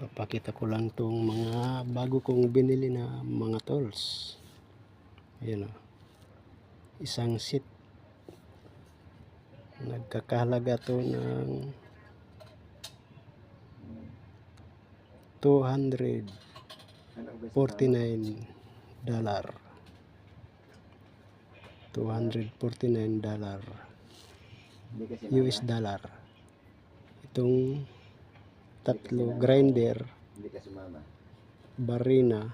Papakita ko lang tong mga bago kong binili na mga tools. Ayan o. Isang seat. Nagkakahalaga to ng $249. $249 US dollar. Itong tatlo grinder, barina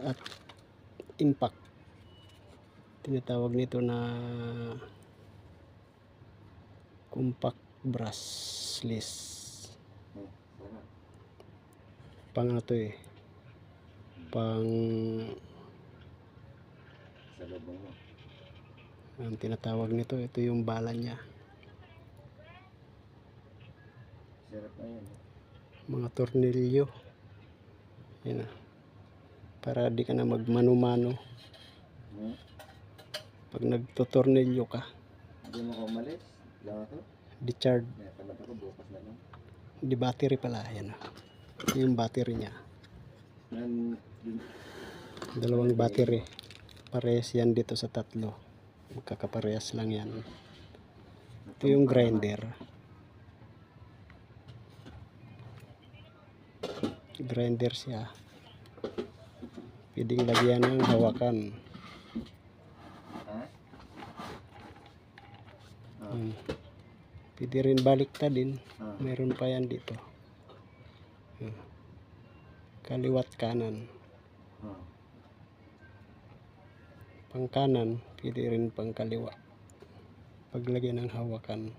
at impact. Tinatawag nito na compact brushless. Pang ano to eh, pang ang tinatawag nito, ito yung bala niya. Mga tornilyo. Yan na. Para di ka na magmano-mano pag nagtotornilyo ka. Hindi mo ko umalis? Lang ako? Di-charge. Tamad ako, bukas na lang. Di battery pala. Yan na. Yung battery niya. Dalawang battery. Parehas yan dito sa tatlo. Magkakaparehas lang yan. Ito yung grinder. Grinder siya. Pwedeng lagyan ng hawakan. Pwede rin baliktad din. Meron pa yan dito. Kaliwat kanan. Pang kanan, pwede rin pang kaliwa. Paglagay ng hawakan.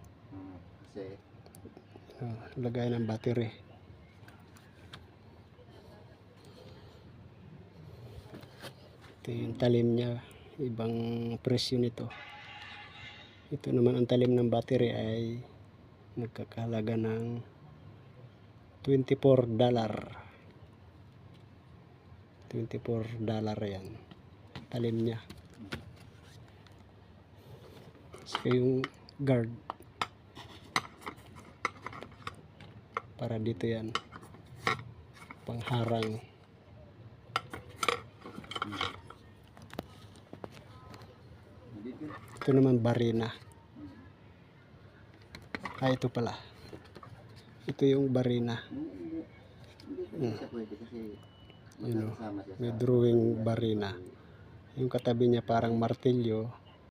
Lagay ng battery. Ito yung talim niya. Ibang presyo nito. Ito naman ang talim ng battery ay nagkakahalaga ng $24. $24 yan. Talim niya. So yung guard. Para dito yan. Pangharang. Ito naman barina. Ito pala. Ito yung barina. May drawing barina. Yung katabi niya parang martilyo.